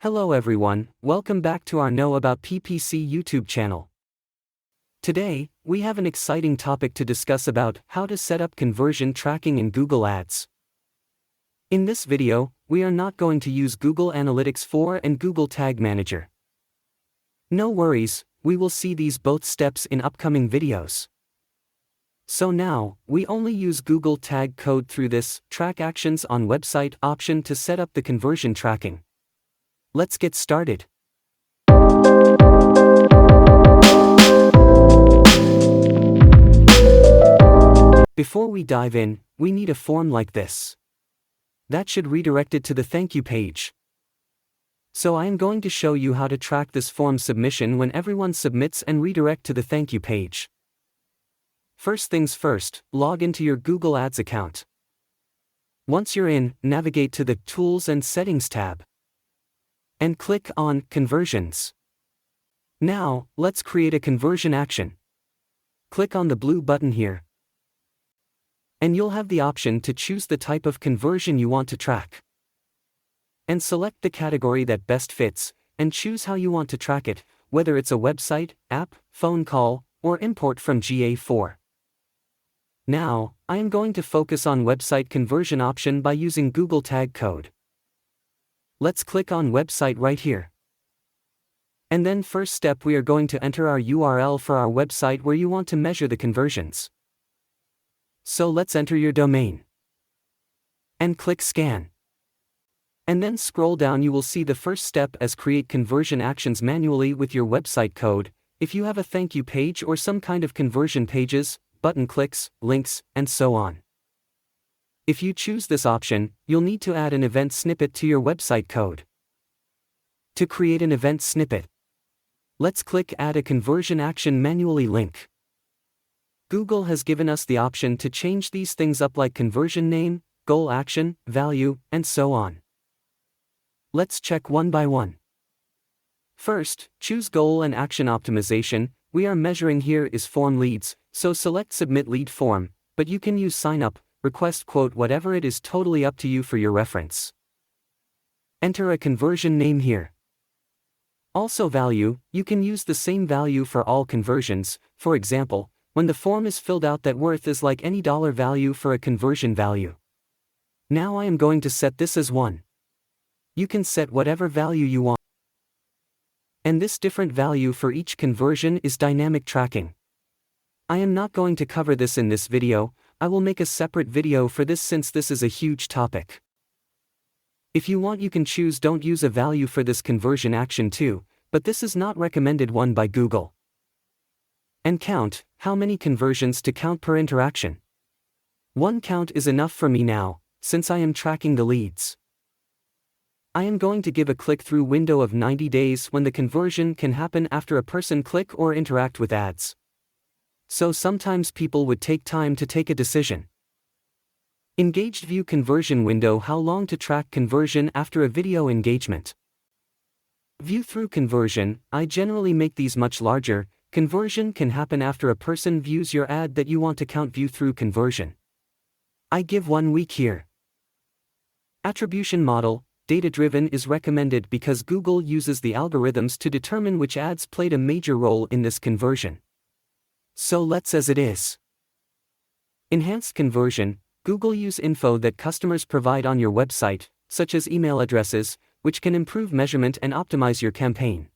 Hello everyone, welcome back to our Know About PPC YouTube channel. Today, we have an exciting topic to discuss about how to set up conversion tracking in Google Ads. In this video, we are not going to use Google Analytics 4 and Google Tag Manager. No worries, we will see these both steps in upcoming videos. So now, we only use Google Tag code through this Track Actions on Website option to set up the conversion tracking. Let's get started. Before we dive in, we need a form like this. That should redirect it to the thank you page. So I am going to show you how to track this form submission when everyone submits and redirect to the thank you page. First things first, log into your Google Ads account. Once you're in, navigate to the Tools and Settings tab. And click on Conversions. Now, let's create a conversion action. Click on the blue button here. And you'll have the option to choose the type of conversion you want to track. And select the category that best fits, and choose how you want to track it, whether it's a website, app, phone call, or import from GA4. Now, I am going to focus on website conversion option by using Google Tag code. Let's click on website right here. And then first step we are going to enter our URL for our website where you want to measure the conversions. So let's enter your domain. And click scan. And then scroll down, you will see the first step as create conversion actions manually with your website code. If you have a thank you page or some kind of conversion pages, button clicks, links, and so on. If you choose this option, you'll need to add an event snippet to your website code. To create an event snippet, let's click Add a Conversion Action Manually link. Google has given us the option to change these things up like conversion name, goal action, value, and so on. Let's check one by one. First, choose Goal and Action Optimization. We are measuring here is form leads, so select Submit Lead Form, but you can use Sign Up, Request Quote, whatever it is, totally up to you for your reference. Enter a conversion name here. Also value, you can use the same value for all conversions. For example, when the form is filled out, that worth is like any dollar value for a conversion value. Now I am going to set this as 1. You can set whatever value you want. And this different value for each conversion is dynamic tracking. I am not going to cover this in this video. I will make a separate video for this since this is a huge topic. If you want, you can choose don't use a value for this conversion action too, but this is not recommended one by Google. And count, how many conversions to count per interaction. 1 count is enough for me now, since I am tracking the leads. I am going to give a click-through window of 90 days when the conversion can happen after a person click or interact with ads. So sometimes people would take time to take a decision. Engaged view conversion window, how long to track conversion after a video engagement. View through conversion, I generally make these much larger. Conversion can happen after a person views your ad that you want to count view through conversion. I give 1 week here. Attribution model, data-driven is recommended because Google uses the algorithms to determine which ads played a major role in this conversion. So let's as it is. Enhanced conversion, Google use info that customers provide on your website, such as email addresses, which can improve measurement and optimize your campaign.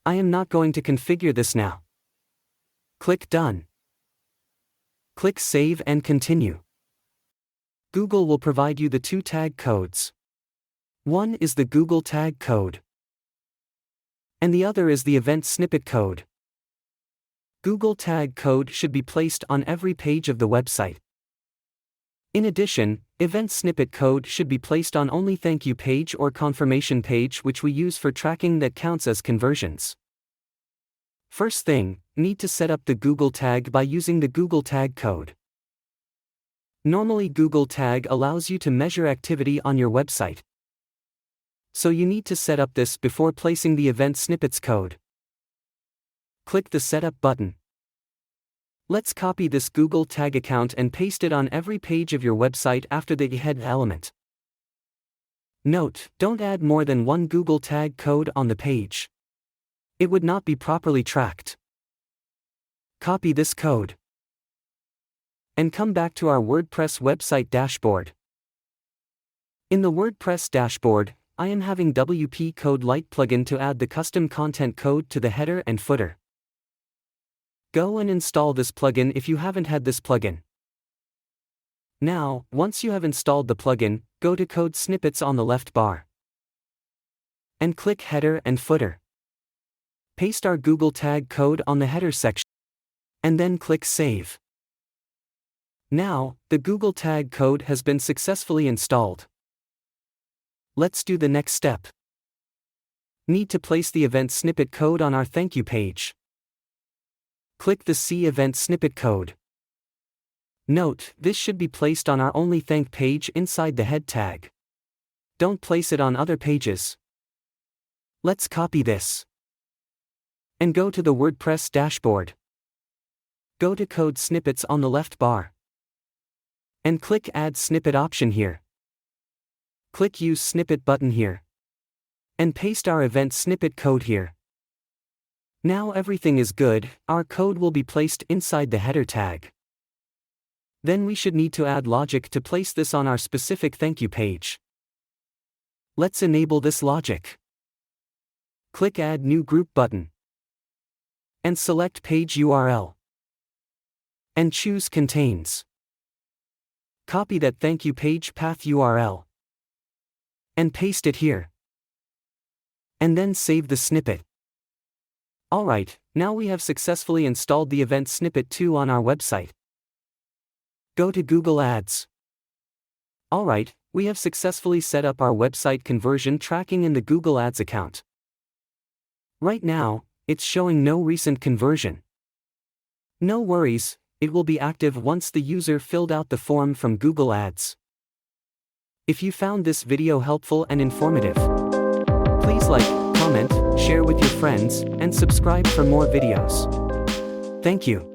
I am not going to configure this now. Click Done. Click Save and Continue. Google will provide you the 2 tag codes. One is the Google Tag code, and the other is the event snippet code. Google Tag code should be placed on every page of the website. In addition, event snippet code should be placed on only thank you page or confirmation page, which we use for tracking that counts as conversions. First thing, need to set up the Google Tag by using the Google Tag code. Normally Google Tag allows you to measure activity on your website. So you need to set up this before placing the event snippets code. Click the Setup button. Let's copy this Google Tag account and paste it on every page of your website after the head element. Note, don't add more than one Google tag code on the page. It would not be properly tracked. Copy this code and come back to our WordPress website dashboard. In the WordPress dashboard, I am having WP Code Lite plugin to add the custom content code to the header and footer. Go and install this plugin if you haven't had this plugin. Now, once you have installed the plugin, go to Code Snippets on the left bar and click Header and Footer. Paste our Google tag code on the header section and then click Save. Now, the Google tag code has been successfully installed. Let's do the next step. Need to place the event snippet code on our thank you page. Click the See Event Snippet Code. Note, this should be placed on our Only Thank page inside the head tag. Don't place it on other pages. Let's copy this and go to the WordPress dashboard. Go to Code Snippets on the left bar and click Add Snippet option here. Click Use Snippet button here and paste our event snippet code here. Now everything is good, our code will be placed inside the header tag. Then we should need to add logic to place this on our specific thank you page. Let's enable this logic. Click Add New Group button and select Page URL and choose Contains. Copy that thank you page path URL and paste it here. And then save the snippet. Alright, now we have successfully installed the event snippet 2 on our website. Go to Google Ads. Alright, we have successfully set up our website conversion tracking in the Google Ads account. Right now, it's showing no recent conversion. No worries, it will be active once the user filled out the form from Google Ads. If you found this video helpful and informative, please like, comment, share with your friends, and subscribe for more videos. Thank you.